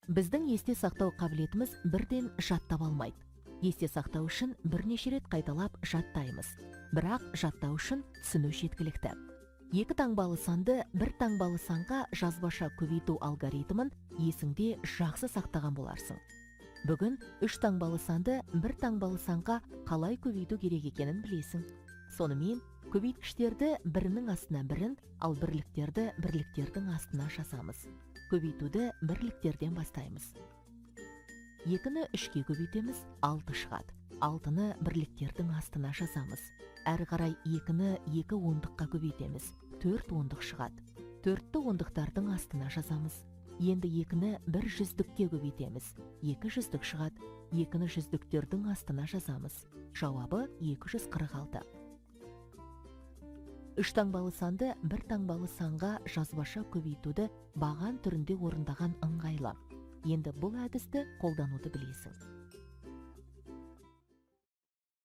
Біздің есте сақтау қабілетіміз бірден жаттап алмайды. Есте сақтау үшін бірнеше рет қайталап жаттаймыз. Бірақ жаттау үшін түсіну жеткілікті. Екі таңбалы санды бір таңбалы санға жазбаша көбейту алгоритмін есіңде жақсы сақтаған боларсың. Бүгін үш таңбалы санды бір таңбалы санға қалай көбейту керек екенін білесің. Сонымен көбейткіштерді бірінің астына бірін, ал бірліктерді бірліктердің астына жазамыз. Көбейтуді бірліктерден бастаймыз. 2-ні 3-ке көбейтеміз, 6 шығады. 6-ны бірліктердің астына жазамыз. Әрі қарай 2-ні 2 ондыққа көбейтеміз, 4 ондық шығады. 4-ті ондықтардың астына жазамыз. Енді 2-ні 1 жүздікке көбейтеміз, 2 жүздік шығады. 2-ні жүздіктердің астына жазамыз. Жауабы 246. Үш таңбалы санды бір таңбалы санға жазбаша көбейтуді баған түрінде орындаған ыңғайлы. Енді бұл әдісті қолдануды білесің.